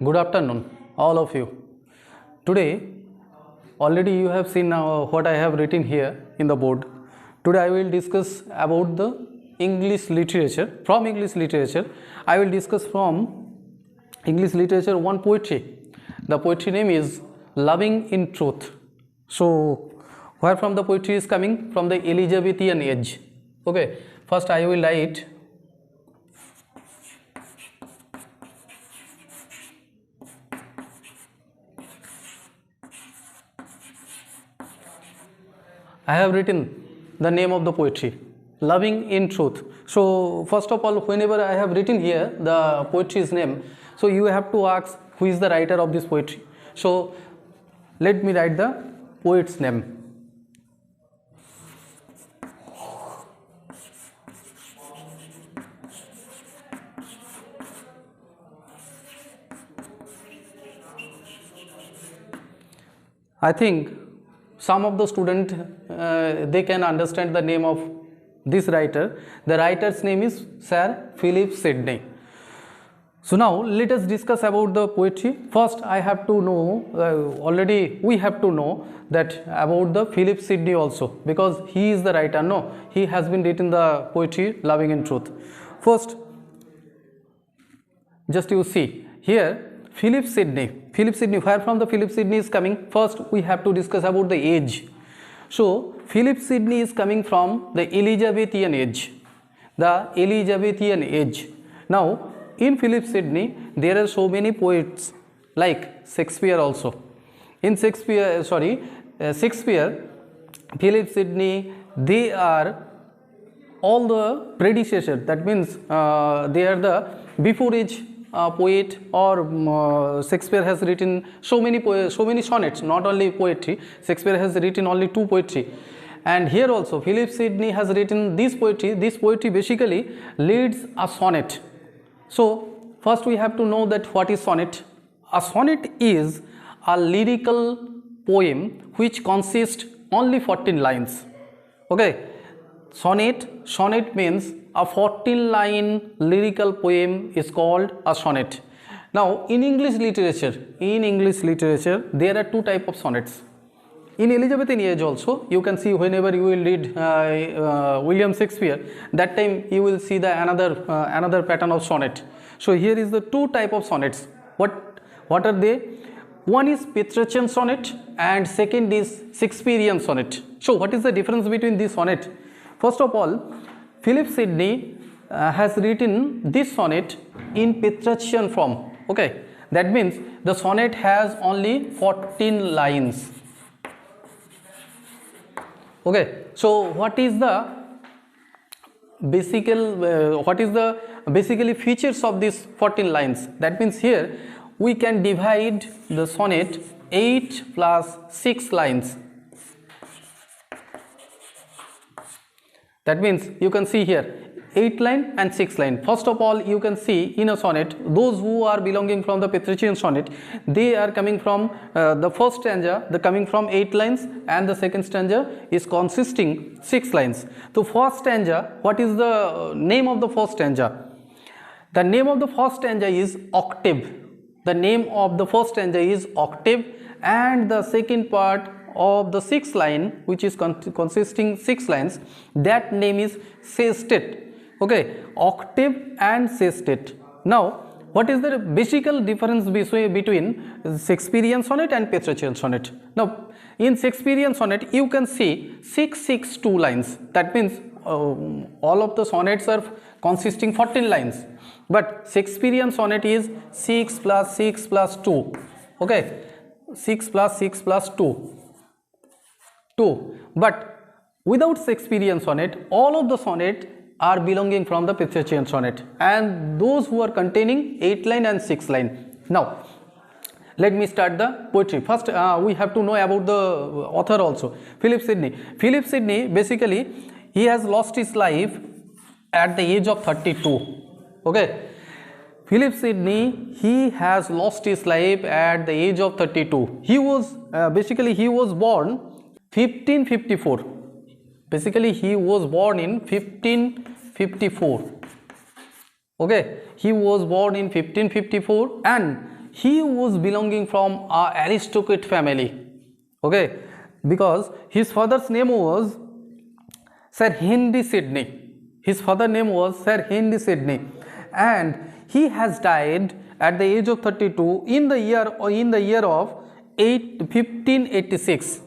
Good afternoon, all of you. Today, already you have seen what I have written here in the board. Today, I will discuss about the English literature. From English literature, I will discuss from English literature one poetry. The poetry name is Loving in Truth. So, where from the poetry is coming? From the Elizabethan age. Okay, first I will write. I have written the name of the poetry, Loving in Truth. So, first of all, whenever I have written here the poetry's name, so you have to ask who is the writer of this poetry. So, let me write the poet's name. I think some of the students they can understand the name of this writer. The writer's name is Sir Philip Sidney. So now let us discuss about the poetry. First I have to know, already we have to know that about the Philip Sidney also, because he is the writer. No, he has been written the poetry Loving in Truth. First, just you see here Philip Sidney. Philip Sidney, where from the Philip Sidney is coming? First we have to discuss about the age. So Philip Sidney is coming from the Elizabethan age. The Elizabethan age. Now in Philip Sidney there are so many poets like Shakespeare also. In Shakespeare, Philip Sidney, they are all the predecessors. That means they are the before age poet, or Shakespeare has written so many sonnets, not only poetry. Shakespeare has written only 2 poetry, and here also Philip Sidney has written this poetry. This poetry basically leads a sonnet. So first we have to know that what is sonnet. A sonnet is a lyrical poem which consists only 14 lines. Okay, sonnet means a 14-line lyrical poem is called a sonnet. Now in English literature there are 2 types of sonnets. In Elizabethan age also you can see, whenever you will read William Shakespeare, that time you will see the another pattern of sonnet. So here is the 2 types of sonnets. What are they? One is Petrarchan sonnet and second is Shakespearean sonnet. So what is the difference between this sonnet? First of all, Philip Sidney has written this sonnet in Petrarchan form. Okay, that means the sonnet has only 14 lines. Okay, so what is the basically features of these 14 lines? That means here we can divide the sonnet 8 plus 6 lines. That means you can see here 8 line and 6 line. First of all, you can see in a sonnet, those who are belonging from the Petrarchan sonnet, they are coming from the first stanza, coming from 8 lines, and the second stanza is consisting 6 lines. So first stanza, what is the name of the first stanza? The name of the first stanza is octave. The name of the first stanza is octave, and the second part of the 6th line, which is consisting 6 lines, that name is sestet. Okay, octave and sestet. Now what is the basic difference between Shakespearean sonnet and Petrarchan sonnet? Now in Shakespearean sonnet you can see 662 lines. That means all of the sonnets are consisting 14 lines, but Shakespearean sonnet is 6 plus 6 plus 2. Okay, 6 plus 6 plus 2. But without Shakespearean sonnet, all of the sonnet are belonging from the Petrarchan sonnet, and those who are containing 8 line and 6 line. Now let me start the poetry. First we have to know about the author also, Philip Sidney. Philip Sidney, basically he has lost his life at the age of 32. Okay, Philip Sidney, he has lost his life at the age of 32. He was he was born 1554. Basically he was born in 1554. Okay, he was born in 1554 and he was belonging from a aristocrat family. Okay, because his father's name was Sir Henry Sidney. His father's name was Sir Henry Sidney, and he has died at the age of 32 in the year of 1586.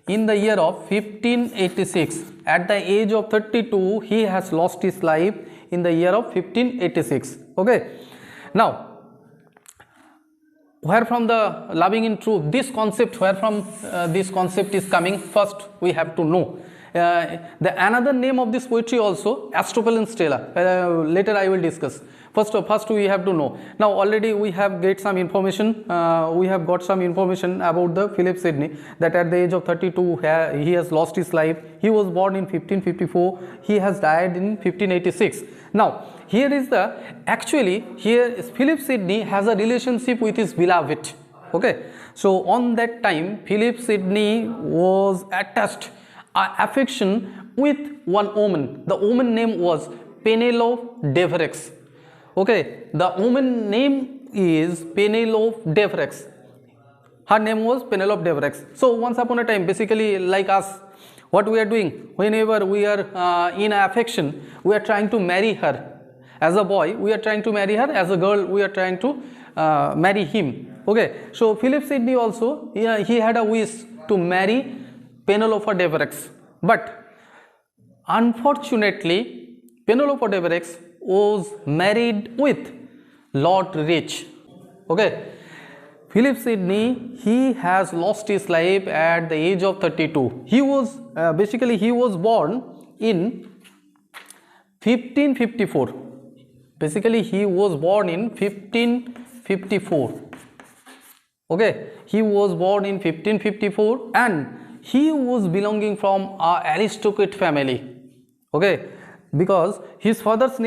In the year of 1586, at the age of 32, he has lost his life in the year of 1586. Okay. Now, where from the loving in truth, this concept, where from this concept is coming, first we have to know. The another name of this poetry also, Astropel and Stella, later I will discuss. First we have to know. Now already we have get some information, we have got some information about the Philip Sidney, that at the age of 32 he has lost his life. He was born in 1554, he has died in 1586. Now here is the, actually here Philip Sidney has a relationship with his beloved. Okay, so on that time Philip Sidney was attached affection with one woman. The woman name was Penelope Devereux. Okay, the woman name is Penelope Devereux. Her name was Penelope Devereux. So once upon a time, basically like us, what we are doing, whenever we are in affection, we are trying to marry her. As a boy, we are trying to marry her. As a girl, we are trying to marry him. Okay, so Philip Sidney also, he had a wish to marry Penelope Devereux, but unfortunately Penelope Devereux was married with Lord Rich. Okay, Philip Sidney, he has lost his life at the age of 32. He was he was born in 1554. Basically he was born in 1554. Okay, he was born in 1554 and he was belonging from a aristocrat family. Okay, because his father's name